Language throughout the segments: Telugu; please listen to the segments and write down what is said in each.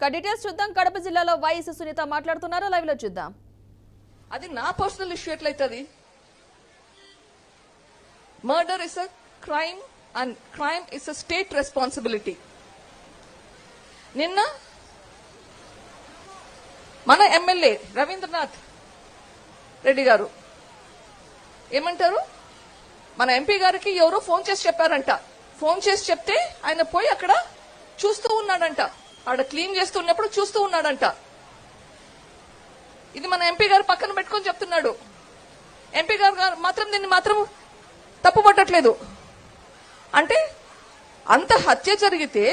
డీటెయిల్స్ చూద్దాం. కడప జిల్లాలో వైఎస్ సునీత మాట్లాడుతున్నారు. లైవ్ లో చూద్దాం. అది నా పర్సనల్ ఇష్యూ ఎట్లయితుంది? Murder is a crime and crime is a state responsibility. నిన్న మన ఎమ్మెల్యే రవీంద్రనాథ్ రెడ్డి గారు ఏమంటారు, మన ఎంపీ గారికి ఎవరో ఫోన్ చేసి చెప్పారంట. ఫోన్ చేసి చెప్తే ఆయన పోయి అక్కడ చూస్తూ ఉన్నాడంట, ఆడ క్లీన్ చేస్తున్నప్పుడు చూస్తూ ఉన్నాడంట. ఇది మన ఎంపీ గారు పక్కన పెట్టుకొని చెప్తున్నాడు. ఎంపీ గారు మాత్రం దీన్ని మాత్రం తప్పు పట్టట్లేదు. అంటే అంత హత్య జరిగితే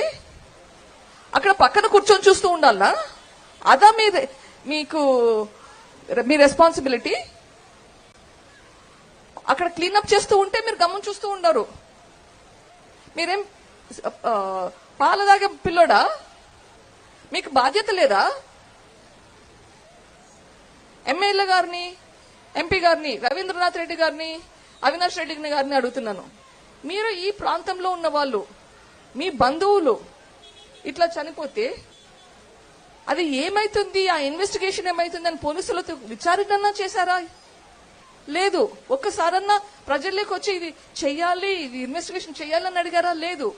అక్కడ పక్కన కూర్చొని చూస్తూ ఉండాలా? అదా మీకు మీ రెస్పాన్సిబిలిటీ? అక్కడ క్లీనప్ చేస్తూ ఉంటే మీరు గమనం చూస్తూ ఉండరు. మీరేం పాలదాగే పిల్లోడా? మీకు బాధ్యత లేదా? ఎమ్మెల్యే గారిని, ఎంపీ గారిని, రవీంద్రనాథ్ రెడ్డి గారిని, అవినాష్ రెడ్డి గారిని అడుగుతున్నాను. మీరు ఈ ప్రాంతంలో ఉన్న వాళ్ళు, మీ బంధువులు ఇట్లా చనిపోతే అది ఏమైతుంది, ఆ ఇన్వెస్టిగేషన్ ఏమైతుంది అని పోలీసులతో విచారణ చేశారా? లేదు. ఒక్కసారన్నా ప్రజల్లోకి వచ్చి ఇది చెయ్యాలి, ఇది ఇన్వెస్టిగేషన్ చెయ్యాలని అడిగారా? లేదు.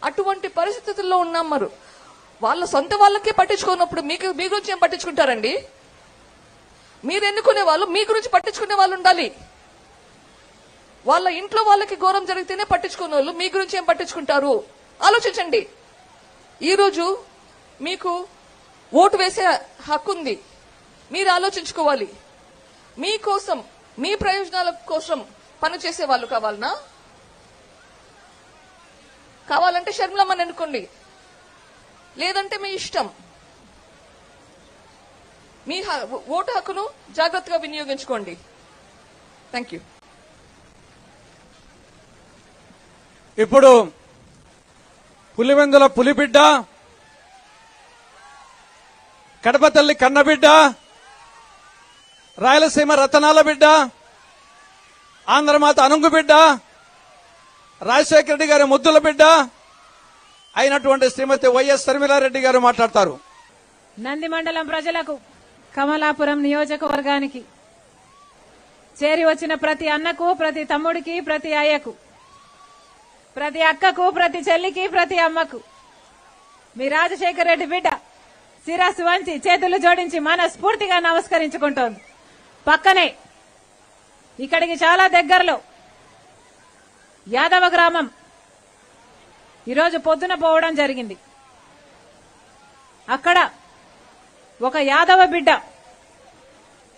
అటువంటి పరిస్థితుల్లో ఉన్నాం. మరి వాళ్ళ సొంత వాళ్ళకే పట్టించుకున్నప్పుడు మీ గురించి ఏం పట్టించుకుంటారండి? మీరు ఎన్నుకునే వాళ్ళు మీ గురించి పట్టించుకునే వాళ్ళు ఉండాలి. వాళ్ళ ఇంట్లో వాళ్ళకి ఘోరం జరిగితేనే పట్టించుకునే వాళ్ళు మీ గురించి ఏం పట్టించుకుంటారు? ఆలోచించండి. ఈరోజు మీకు ఓటు వేసే హక్కు ఉంది. మీరు ఆలోచించుకోవాలి. మీకోసం, మీ ప్రయోజనాల కోసం పనిచేసే వాళ్ళు కావాలనా? కావాలంటే షర్మిలమ్మని ఎన్నుకోండి, లేదంటే మీ ఇష్టం. మీ ఓటు హక్కును జాగ్రత్తగా వినియోగించుకోండి. Thank you. ఇప్పుడు పులివెందుల పులిబిడ్డ, కడప తల్లి కన్నబిడ్డ, రాయలసీమ రతనాల బిడ్డ, ఆంధ్రమాత అనుంగు బిడ్డ, రాజశేఖర రెడ్డి గారి ముద్దుల బిడ్డ అయినటువంటి శ్రీమతి వైఎస్ షర్మిలారెడ్డి గారు మాట్లాడతారు. నంది మండలం ప్రజలకు, కమలాపురం నియోజకవర్గానికి చేరి వచ్చిన ప్రతి అన్నకు, ప్రతి తమ్ముడికి, ప్రతి అయ్యకు, ప్రతి అక్కకు, ప్రతి చెల్లికి, ప్రతి అమ్మకు మీ రాజశేఖర రెడ్డి బిడ్డ శిరస్సు వంచి చేతులు జోడించి మనస్ఫూర్తిగా నమస్కరించుకుంటోంది. పక్కనే ఇక్కడికి చాలా దగ్గరలో యాదవ గ్రామం ఈరోజు పొద్దున పోవడం జరిగింది. అక్కడ ఒక యాదవ బిడ్డ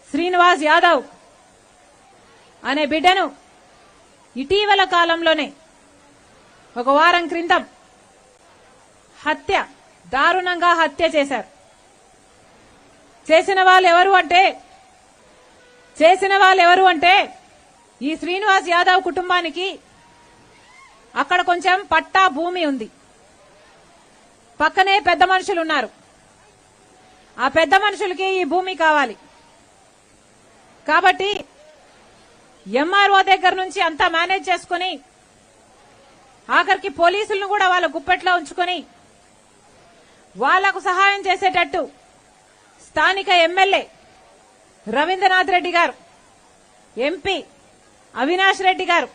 శ్రీనివాస్ యాదవ్ అనే బిడ్డను ఇటీవల కాలంలోనే ఒక వారం క్రితం దారుణంగా హత్య చేశారు. చేసిన వాళ్ళు ఎవరు అంటే ఈ శ్రీనివాస్ యాదవ్ కుటుంబానికి అక్కడ కొంచెం పట్టా భూమి ఉంది. పక్కనే పెద్ద మనుషులు ఉన్నారు. ఆ పెద్ద మనుషులకి ఈ భూమి కావాలి కాబట్టి ఎంఆర్ఓ దగ్గర నుంచి అంతా మేనేజ్ చేసుకుని ఆఖరికి పోలీసులను కూడా వాళ్ళ గుప్పెట్లో ఉంచుకొని వాళ్లకు సహాయం చేసేటట్టు స్థానిక ఎమ్మెల్యే రవీంద్రనాథ్ రెడ్డి గారు, ఎంపీ అవినాష్ రెడ్డి గారు